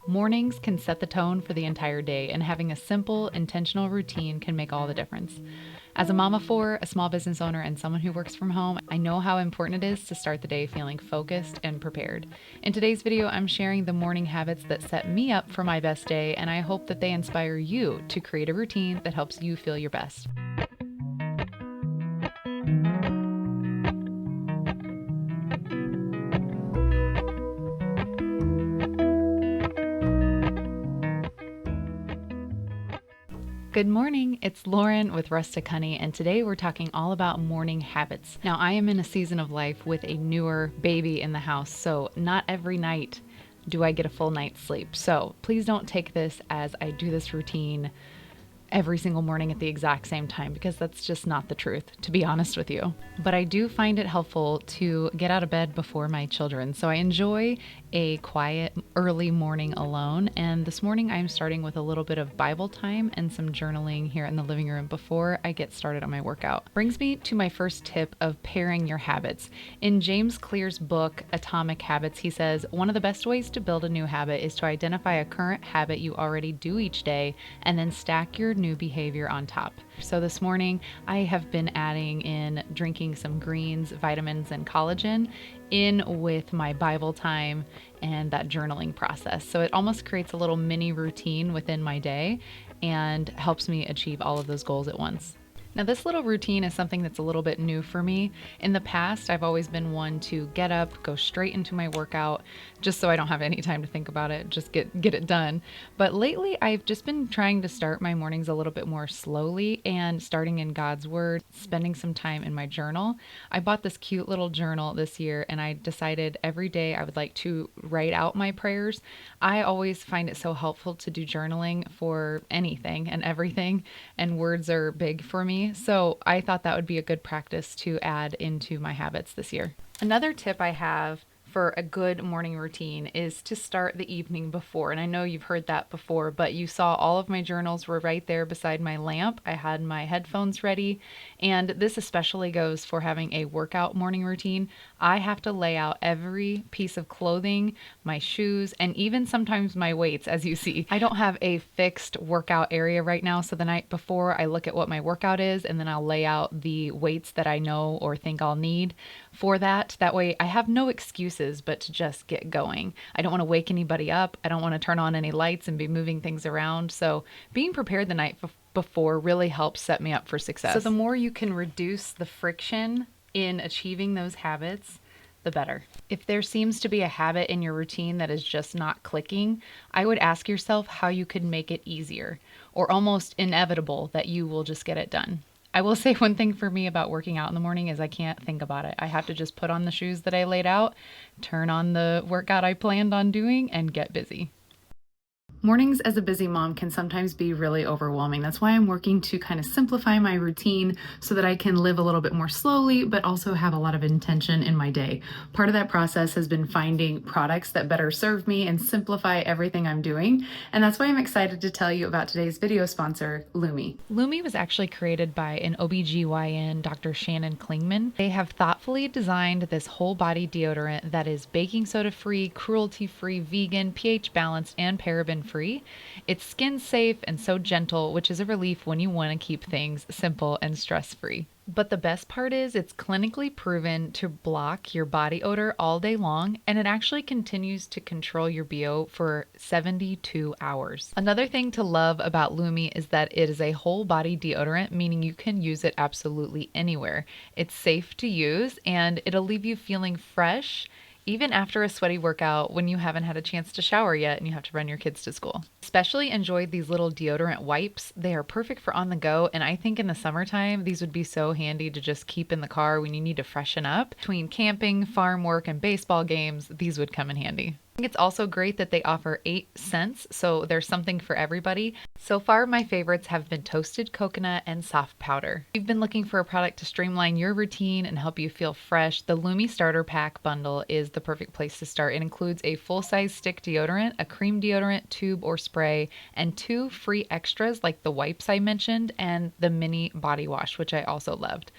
Mornings can set the tone for the entire day, and having a simple, intentional routine can make all the difference. As a mom of four, a small business owner, and someone who works from home, I know how important it is to start the day feeling focused and prepared. In today's video, I'm sharing the morning habits that set me up for my best day, and I hope that they inspire you to create a routine that helps you feel your best. Good morning, it's Lauren with Rustic Honey, and today we're talking all about morning habits. Now, I am in a season of life with a newer baby in the house, so not every night do I get a full night's sleep. So please don't take this as I do this routine every single morning at the exact same time, because that's just not the truth, to be honest with you. But I do find it helpful to get out of bed before my children. So I enjoy a quiet early morning alone. And this morning I'm starting with a little bit of Bible time and some journaling here in the living room before I get started on my workout. Brings me to my first tip of pairing your habits. In James Clear's book, Atomic Habits, he says, one of the best ways to build a new habit is to identify a current habit you already do each day and then stack your new behavior on top. So this morning I have been adding in drinking some greens, vitamins, and collagen in with my Bible time and that journaling process. So it almost creates a little mini routine within my day and helps me achieve all of those goals at once. Now, this little routine is something that's a little bit new for me. In the past, I've always been one to get up, go straight into my workout, just so I don't have any time to think about it, just get it done. But lately, I've just been trying to start my mornings a little bit more slowly and starting in God's Word, spending some time in my journal. I bought this cute little journal this year, and I decided every day I would like to write out my prayers. I always find it so helpful to do journaling for anything and everything, and words are big for me. So I thought that would be a good practice to add into my habits this year. Another tip I have for a good morning routine is to start the evening before. And I know you've heard that before, but you saw all of my journals were right there beside my lamp. I had my headphones ready, and this especially goes for having a workout morning routine. I have to lay out every piece of clothing, my shoes, and even sometimes my weights, as you see. I don't have a fixed workout area right now, so the night before I look at what my workout is, and then I'll lay out the weights that I know or think I'll need for that. That way I have no excuses but to just get going. I don't want to wake anybody up. I don't want to turn on any lights and be moving things around. So being prepared the night before really helps set me up for success. So the more you can reduce the friction in achieving those habits, the better. If there seems to be a habit in your routine that is just not clicking, I would ask yourself how you could make it easier or almost inevitable that you will just get it done. I will say one thing for me about working out in the morning is I can't think about it. I have to just put on the shoes that I laid out, turn on the workout I planned on doing, and get busy. Mornings as a busy mom can sometimes be really overwhelming. That's why I'm working to kind of simplify my routine so that I can live a little bit more slowly, but also have a lot of intention in my day. Part of that process has been finding products that better serve me and simplify everything I'm doing. And that's why I'm excited to tell you about today's video sponsor, Lumi. Lumi was actually created by an OBGYN, Dr. Shannon Klingman. They have thoughtfully designed this whole body deodorant that is baking soda free, cruelty free, vegan, pH balanced, and paraben free. It's skin safe and so gentle, which is a relief when you want to keep things simple and stress free. But the best part is it's clinically proven to block your body odor all day long, and it actually continues to control your BO for 72 hours. Another thing to love about Lumi is that it is a whole body deodorant, meaning you can use it absolutely anywhere. It's safe to use and it'll leave you feeling fresh even after a sweaty workout when you haven't had a chance to shower yet and you have to run your kids to school. Especially enjoyed these little deodorant wipes. They are perfect for on the go, and I think in the summertime these would be so handy to just keep in the car when you need to freshen up. Between camping, farm work, and baseball games, these would come in handy. I think it's also great that they offer 8 scents, so there's something for everybody. So far, my favorites have been toasted coconut and soft powder. If you've been looking for a product to streamline your routine and help you feel fresh, the Lumi Starter Pack bundle is the perfect place to start. It includes a full-size stick deodorant, a cream deodorant, tube or spray, and 2 free extras like the wipes I mentioned and the mini body wash, which I also loved.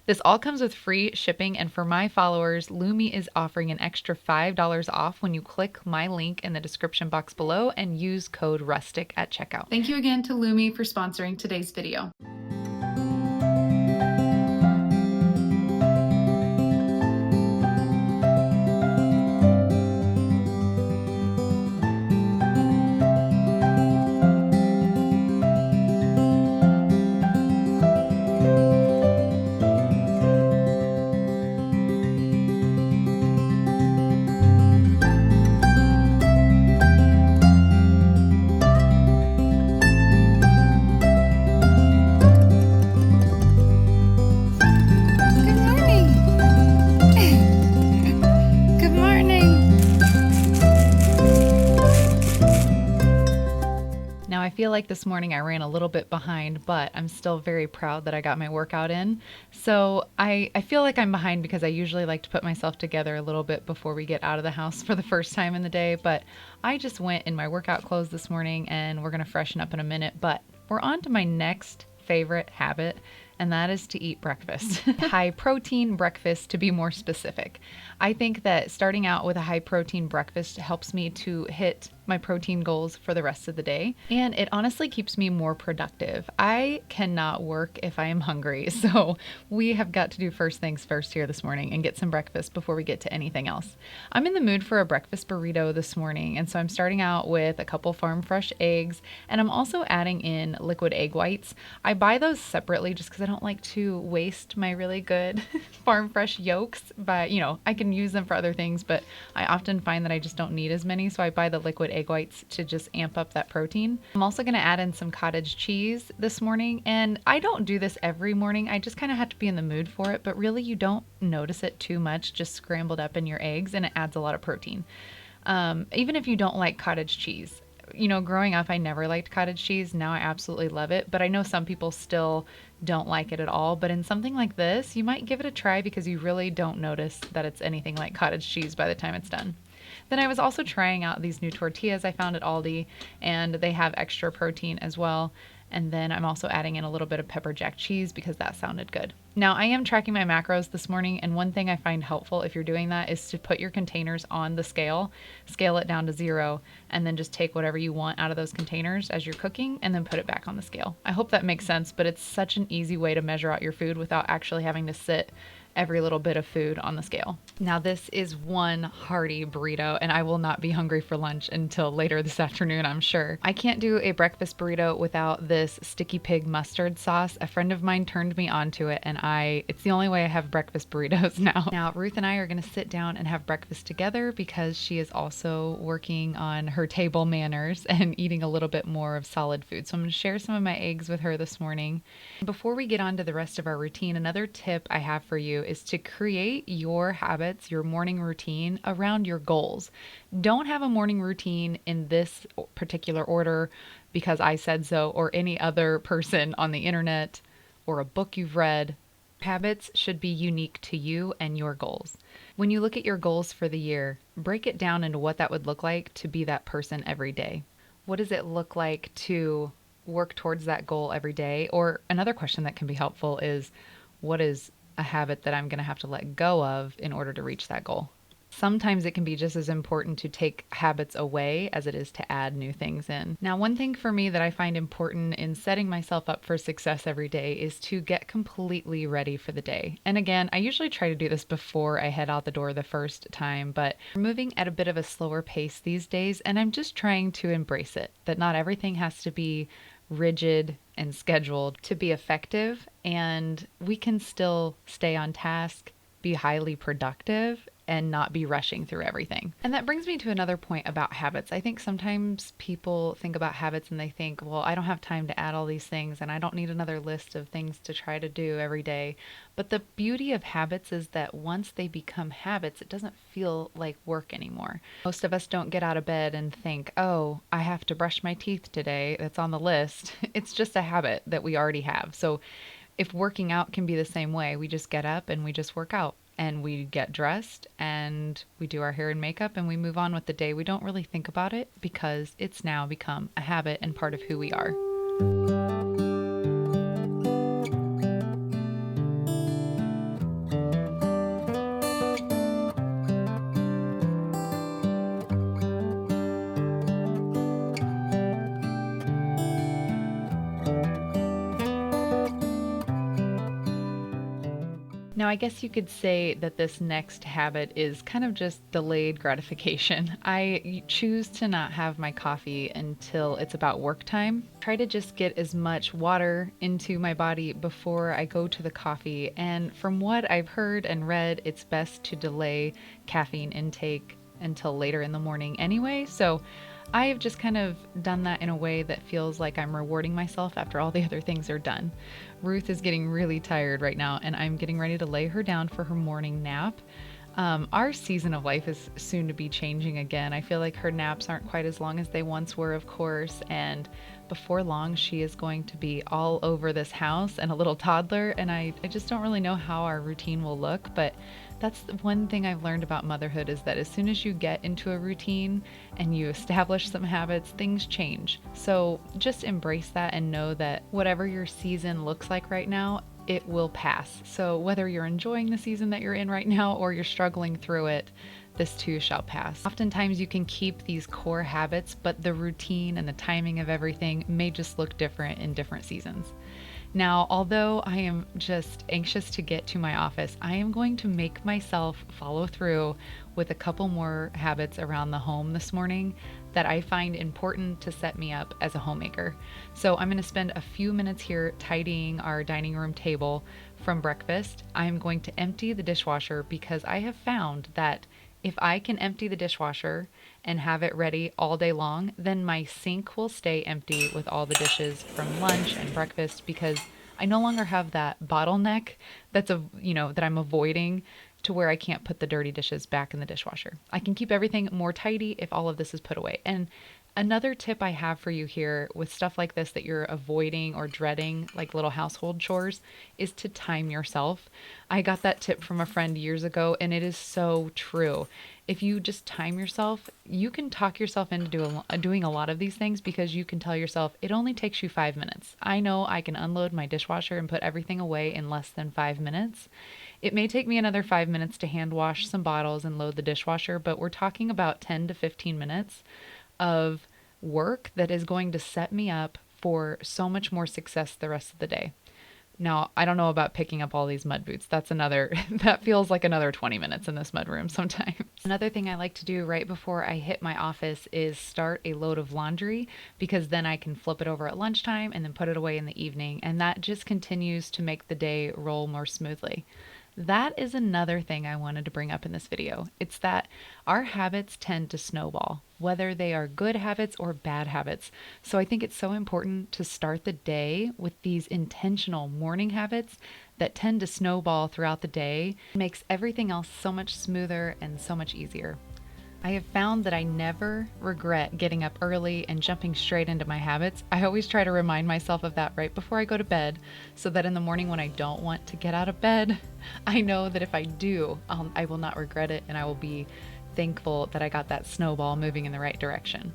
This all comes with free shipping, and for my followers, Lumi is offering an extra $5 off when you click my link in the description box below and use code RUSTIC at checkout. Thank you again to Lumi for sponsoring today's video. Now, I feel like this morning I ran a little bit behind, but I'm still very proud that I got my workout in. So I feel like I'm behind because I usually like to put myself together a little bit before we get out of the house for the first time in the day. But I just went in my workout clothes this morning and we're going to freshen up in a minute. But we're on to my next favorite habit, and that is to eat breakfast. High protein breakfast, to be more specific. I think that starting out with a high protein breakfast helps me to hit my protein goals for the rest of the day, and it honestly keeps me more productive. I cannot work if I am hungry, so we have got to do first things first here this morning and get some breakfast before we get to anything else. I'm in the mood for a breakfast burrito this morning, and so I'm starting out with a couple farm fresh eggs, and I'm also adding in liquid egg whites. I buy those separately just because I don't like to waste my really good farm fresh yolks, but I can use them for other things, but I often find that I just don't need as many, so I buy the liquid egg whites to just amp up that protein. I'm also going to add in some cottage cheese this morning, and I don't do this every morning. I just kind of have to be in the mood for it, but really you don't notice it too much just scrambled up in your eggs, and it adds a lot of protein. Even if you don't like cottage cheese. Growing up, I never liked cottage cheese. Now I absolutely love it, but I know some people still don't like it at all. But in something like this, you might give it a try because you really don't notice that it's anything like cottage cheese by the time it's done. Then I was also trying out these new tortillas I found at Aldi, and they have extra protein as well. And then I'm also adding in a little bit of pepper jack cheese because that sounded good. Now, I am tracking my macros this morning, and one thing I find helpful if you're doing that is to put your containers on the scale it down to 0, and then just take whatever you want out of those containers as you're cooking and then put it back on the scale. I hope that makes sense, but it's such an easy way to measure out your food without actually having to sit every little bit of food on the scale. Now, this is one hearty burrito, and I will not be hungry for lunch until later this afternoon, I'm sure. I can't do a breakfast burrito without this sticky pig mustard sauce. A friend of mine turned me onto it, and it's the only way I have breakfast burritos now. Now, Ruth and I are going to sit down and have breakfast together because she is also working on her table manners and eating a little bit more of solid food. So I'm going to share some of my eggs with her this morning. Before we get on to the rest of our routine, another tip I have for you is to create your habits, your morning routine around your goals. Don't have a morning routine in this particular order because I said so, or any other person on the internet or a book you've read. Habits should be unique to you and your goals. When you look at your goals for the year, break it down into what that would look like to be that person every day. What does it look like to work towards that goal every day? Or another question that can be helpful is, what is a habit that I'm going to have to let go of in order to reach that goal? Sometimes it can be just as important to take habits away as it is to add new things in. Now, one thing for me that I find important in setting myself up for success every day is to get completely ready for the day. And again, I usually try to do this before I head out the door the first time, but we're moving at a bit of a slower pace these days, and I'm just trying to embrace it, that not everything has to be rigid and scheduled to be effective, and we can still stay on task, be highly productive, and not be rushing through everything. And that brings me to another point about habits. I think sometimes people think about habits and they think, well, I don't have time to add all these things and I don't need another list of things to try to do every day. But the beauty of habits is that once they become habits, it doesn't feel like work anymore. Most of us don't get out of bed and think, oh, I have to brush my teeth today. That's on the list. It's just a habit that we already have. So if working out can be the same way, we just get up and we just work out. And we get dressed and we do our hair and makeup and we move on with the day. We don't really think about it because it's now become a habit and part of who we are. Now, I guess you could say that this next habit is kind of just delayed gratification. I choose to not have my coffee until it's about work time. Try to just get as much water into my body before I go to the coffee. And from what I've heard and read, it's best to delay caffeine intake until later in the morning anyway. So I have just kind of done that in a way that feels like I'm rewarding myself after all the other things are done. Ruth is getting really tired right now, and I'm getting ready to lay her down for her morning nap. Our season of life is soon to be changing again. I feel like her naps aren't quite as long as they once were, of course, and before long she is going to be all over this house and a little toddler, and I just don't really know how our routine will look, but that's the one thing I've learned about motherhood is that as soon as you get into a routine and you establish some habits, things change. So just embrace that and know that whatever your season looks like right now, it will pass. So whether you're enjoying the season that you're in right now or you're struggling through it, this too shall pass. Oftentimes you can keep these core habits, but the routine and the timing of everything may just look different in different seasons. Now, although I am just anxious to get to my office, I am going to make myself follow through with a couple more habits around the home this morning that I find important to set me up as a homemaker. So I'm going to spend a few minutes here tidying our dining room table from breakfast. I'm going to empty the dishwasher because I have found that if I can empty the dishwasher and have it ready all day long, then my sink will stay empty with all the dishes from lunch and breakfast because I no longer have that bottleneck that I'm avoiding to where I can't put the dirty dishes back in the dishwasher. I can keep everything more tidy if all of this is put away. And another tip I have for you here with stuff like this that you're avoiding or dreading, like little household chores, is to time yourself. I got that tip from a friend years ago, and it is so true. If you just time yourself, you can talk yourself into doing a lot of these things because you can tell yourself, it only takes you 5 minutes. I know I can unload my dishwasher and put everything away in less than 5 minutes. It may take me another 5 minutes to hand wash some bottles and load the dishwasher, but we're talking about 10 to 15 minutes of work that is going to set me up for so much more success the rest of the day. Now, I don't know about picking up all these mud boots. That feels like another 20 minutes in this mudroom sometimes. Another thing I like to do right before I hit my office is start a load of laundry because then I can flip it over at lunchtime and then put it away in the evening. And that just continues to make the day roll more smoothly. That is another thing I wanted to bring up in this video. It's that our habits tend to snowball, whether they are good habits or bad habits. So I think it's so important to start the day with these intentional morning habits that tend to snowball throughout the day. It makes everything else so much smoother and so much easier. I have found that I never regret getting up early and jumping straight into my habits. I always try to remind myself of that right before I go to bed so that in the morning when I don't want to get out of bed, I know that if I do, I will not regret it and I will be thankful that I got that snowball moving in the right direction.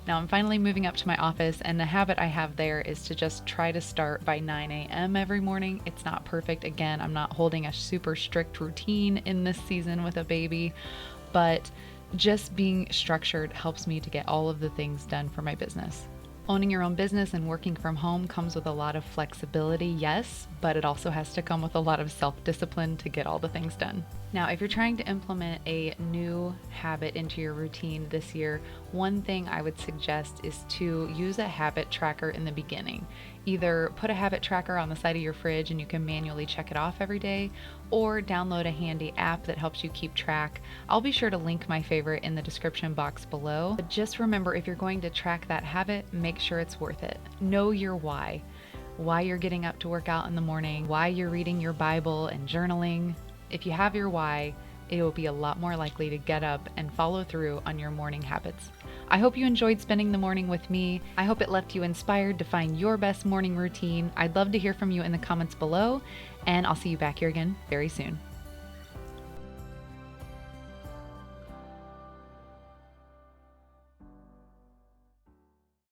Now I'm finally moving up to my office, and the habit I have there is to just try to start by 9 a.m. every morning. It's not perfect. Again, I'm not holding a super strict routine in this season with a baby, but just being structured helps me to get all of the things done for my business. Owning your own business and working from home comes with a lot of flexibility, yes, but it also has to come with a lot of self-discipline to get all the things done. Now, if you're trying to implement a new habit into your routine this year, one thing I would suggest is to use a habit tracker in the beginning. Either put a habit tracker on the side of your fridge and you can manually check it off every day, or download a handy app that helps you keep track. I'll be sure to link my favorite in the description box below. But just remember, if you're going to track that habit, make sure it's worth it. Know your why you're getting up to work out in the morning, why you're reading your Bible and journaling. If you have your why, it will be a lot more likely to get up and follow through on your morning habits. I hope you enjoyed spending the morning with me. I hope it left you inspired to find your best morning routine. I'd love to hear from you in the comments below, and I'll see you back here again very soon.